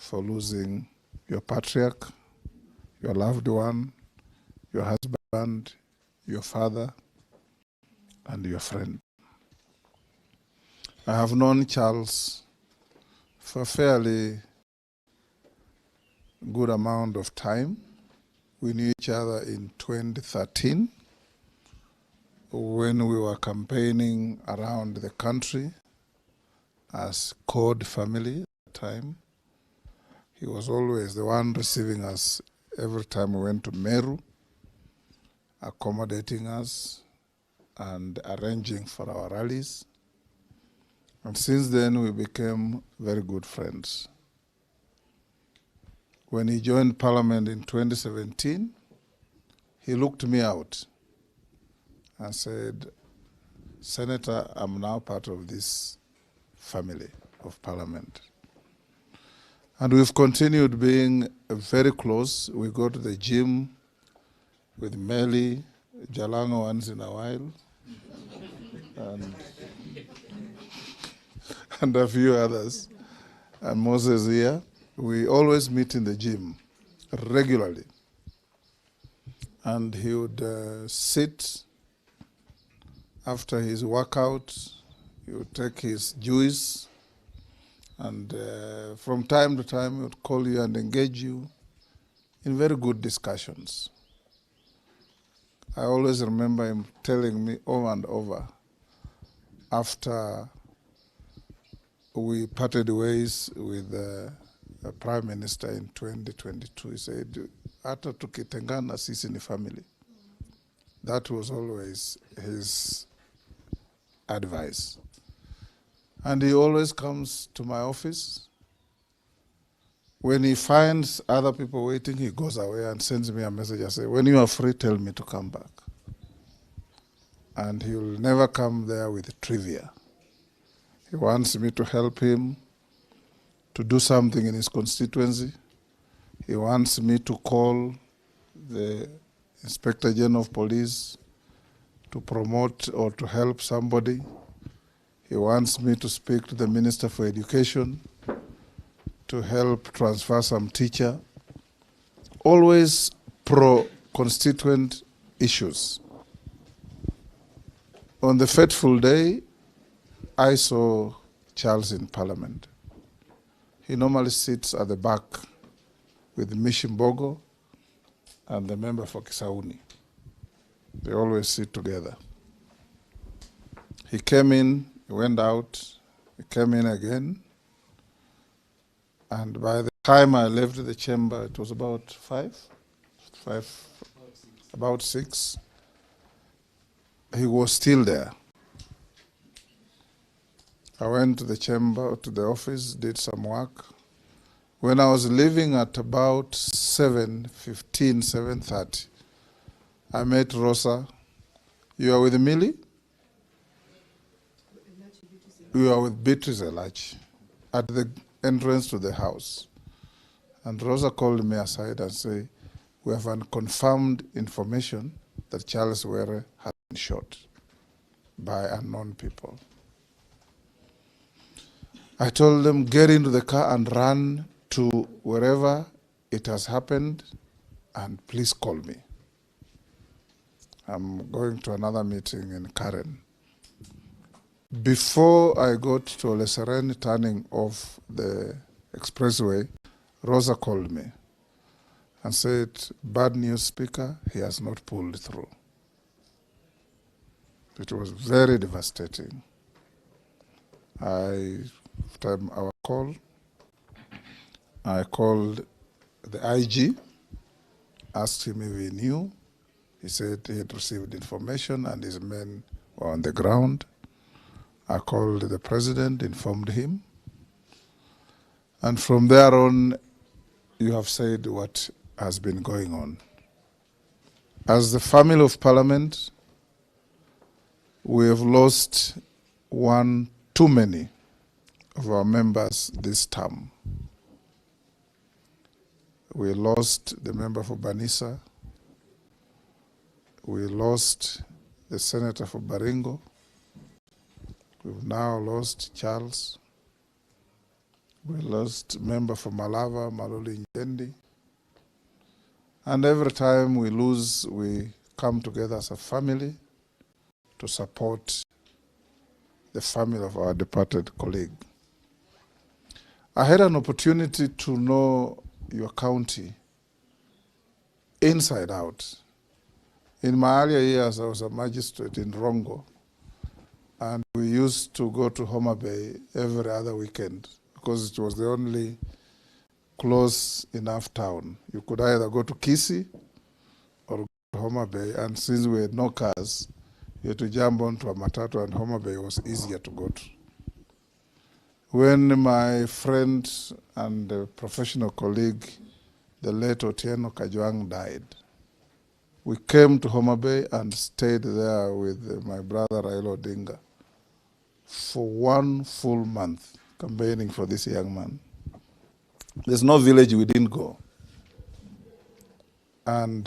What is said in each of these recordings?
for losing your patriarch, your loved one, your husband, your father, and your friend. I have known Charles for a fairly good amount of time. We knew each other in 2013 when we were campaigning around the country as Code family at the time. He was always the one receiving us every time we went to Meru, accommodating us and arranging for our rallies. And since then, we became very good friends. When he joined Parliament in 2017, he looked me out and said, Senator, I'm now part of this family of Parliament. And we've continued being very close. We go to the gym with Meli, Jalango once in a while, and a few others, and Moses here. We always meet in the gym regularly. And he would sit after his workout, he would take his juice, and from time to time he would call you and engage you in very good discussions. I always remember him telling me over and over, after we parted ways with the Prime Minister in 2022, he said, "Hata tukitengana sisi ni family." That was always his advice. And he always comes to my office. When he finds other people waiting, he goes away and sends me a message and says, "When you are free, tell me to come back." And he will never come there with trivia. He wants me to help him to do something in his constituency. He wants me to call the Inspector General of Police to promote or to help somebody. He wants me to speak to the Minister for Education to help transfer some teacher. Always pro-constituent issues. On the fateful day, I saw Charles in Parliament. He normally sits at the back with Mishimbogo and the member for Kisauni. They always sit together. He came in, he went out, he came in again, and by the time I left the chamber, it was about about six. He was still there. I went to the chamber, to the office, did some work. When I was leaving at about 7:15, 7:30, I met Rosa. "You are with Millie?" "You are with Beatrice Elachi," at the entrance to the house. And Rosa called me aside and said, "We have unconfirmed information that Charles Were has been shot by unknown people." I told them, "Get into the car and run to wherever it has happened, and please call me. I'm going to another meeting in Karen." Before I got to Leseren turning off the expressway, Rosa called me and said, "Bad news, Speaker, he has not pulled through." It was very devastating. After our call, I called the IG, asked him if he knew. He said he had received information and his men were on the ground. I called the president, informed him. And from there on, you have said what has been going on. As the family of Parliament, we have lost one too many of our members this term. We lost the member for Banisa. We lost the senator for Baringo. We've now lost Charles. We lost a member from Malava, Maloli Njendi. And every time we lose, we come together as a family to support the family of our departed colleague. I had an opportunity to know your county inside out. In my earlier years, I was a magistrate in Rongo, and we used to go to Homa Bay every other weekend because it was the only close enough town. You could either go to Kisii or go to Homa Bay, and since we had no cars, you had to jump onto a matatu, and Homa Bay was easier to go to. When my friend and professional colleague, the late Otieno Kajwang, died, we came to Homa Bay and stayed there with my brother Raila Odinga for 1 full month campaigning for this young man. There's no village we didn't go. And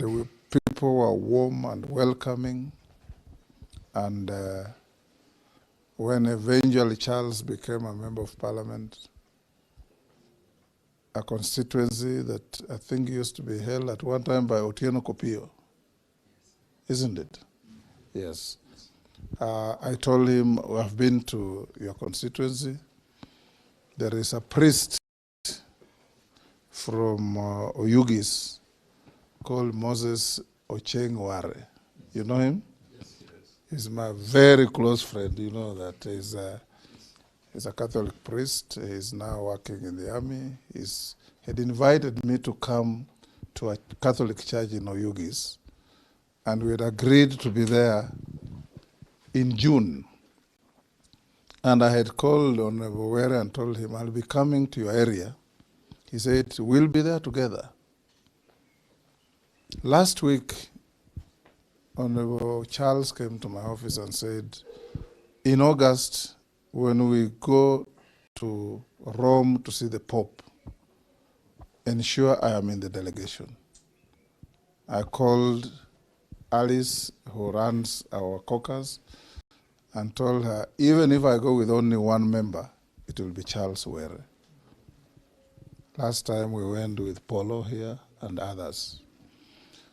people were warm and welcoming. And when eventually Charles became a member of parliament, a constituency that I think used to be held at one time by Otieno Kopio, isn't it? Yes. I told him, I've been to your constituency. There is a priest from Eulogizes called Moses Ocheng Ware. You know him? Yes, yes. He's my very close friend. You know that he's a Catholic priest. He's now working in the army. He had invited me to come to a Catholic church in Eulogizes, and we had agreed to be there in June. And I had called on Were and told him, I'll be coming to your area. He said, we'll be there together. Last week, Honorable Charles came to my office and said, in August, when we go to Rome to see the Pope, ensure I am in the delegation. I called Alice, who runs our caucus, and told her, even if I go with only one member, it will be Charles Were. Last time we went with Polo here and others.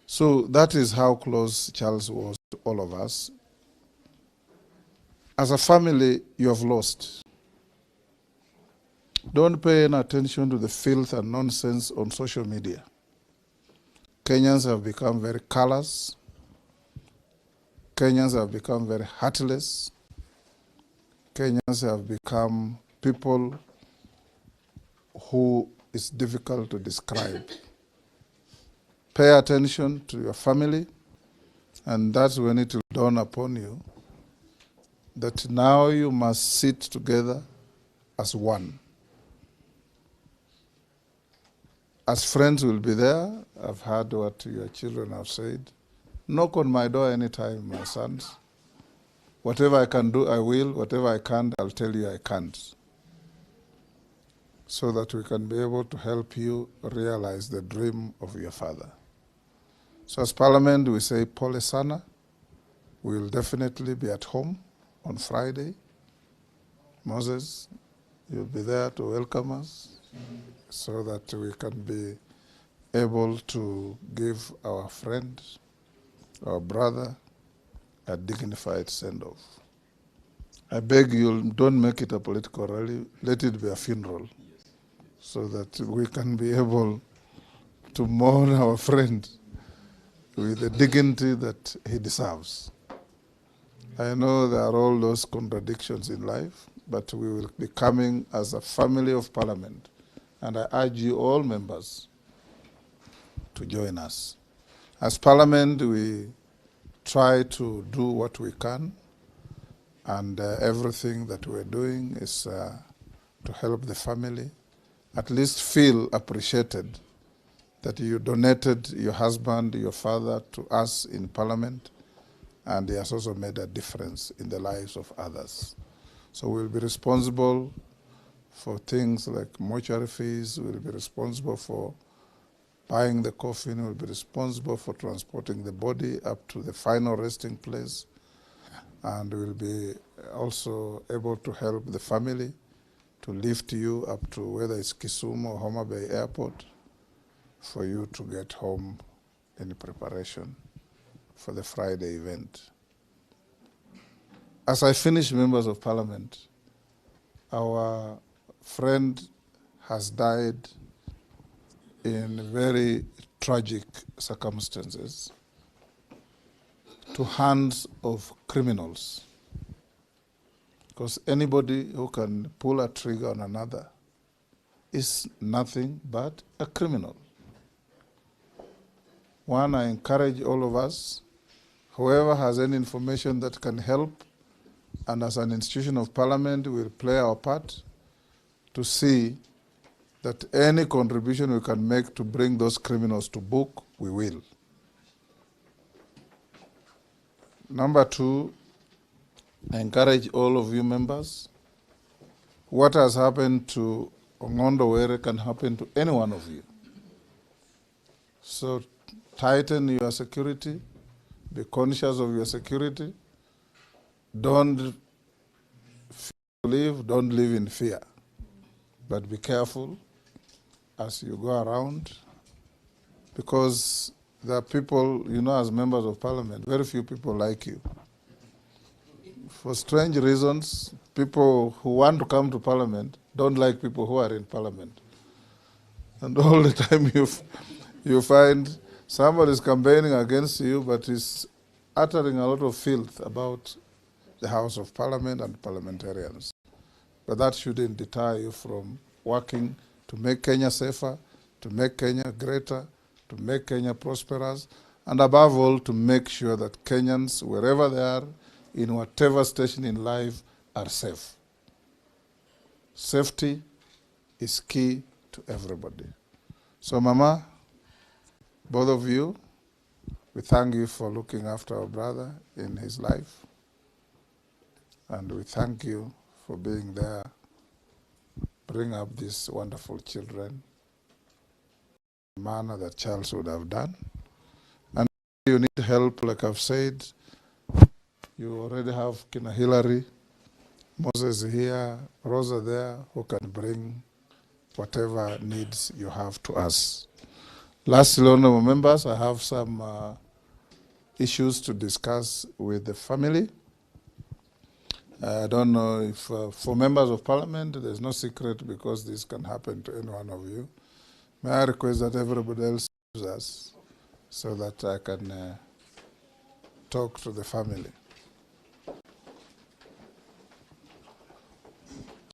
So that is how close Charles was to all of us. As a family, you have lost. Don't pay any attention to the filth and nonsense on social media. Kenyans have become very callous. Kenyans have become very heartless. Kenyans have become people who is difficult to describe. Pay attention to your family, and that's when it will dawn upon you that now you must sit together as one. As friends will be there. I've heard what your children have said. Knock on my door anytime, my sons. Whatever I can do, I will. Whatever I can't, I'll tell you I can't. So that we can be able to help you realize the dream of your father. So as Parliament, we say, Pole sana. We will definitely be at home on Friday. Moses, you'll be there to welcome us so that we can be able to give our friend, our brother, a dignified send-off. I beg you, don't make it a political rally. Let it be a funeral so that we can be able to mourn our friend with the dignity that he deserves. I know there are all those contradictions in life, but we will be coming as a family of Parliament. And I urge you all members to join us. As Parliament, we try to do what we can, and everything that we're doing is to help the family at least feel appreciated that you donated your husband, your father to us in Parliament, and he has also made a difference in the lives of others. So we'll be responsible for things like mortuary fees, we'll be responsible for buying the coffin, we'll be responsible for transporting the body up to the final resting place, and we'll be also able to help the family to lift you up to whether it's Kisumu or Homa Bay Airport for you to get home in preparation for the Friday event. As I finish, members of parliament, our friend has died in very tragic circumstances to hands of criminals. Because anybody who can pull a trigger on another is nothing but a criminal. One, I encourage all of us, whoever has any information that can help, and as an institution of parliament, we'll play our part to see that any contribution we can make to bring those criminals to book, we will. Number two, I encourage all of you members, what has happened to Ong'ondo can happen to any one of you. So tighten your security, be conscious of your security, don't don't live in fear, but be careful as you go around, because there are people, you know, as members of parliament, very few people like you. For strange reasons, people who want to come to parliament don't like people who are in parliament. And all the time you find somebody is campaigning against you, but is uttering a lot of filth about the House of Parliament and parliamentarians. But that shouldn't deter you from working to make Kenya safer, to make Kenya greater, to make Kenya prosperous, and above all, to make sure that Kenyans, wherever they are, in whatever station in life, are safe. Safety is key to everybody. So, Mama, both of you, we thank you for looking after our brother in his life. And we thank you for being there, bring up these wonderful children in the manner that Charles would have done. And if you need help, like I've said, you already have Kina Hillary, Moses here, Rosa there, who can bring whatever needs you have to us. Lastly, honorable members, I have some issues to discuss with the family. I don't know if for members of parliament, there's no secret because this can happen to any one of you. May I request that everybody else use us so that I can talk to the family.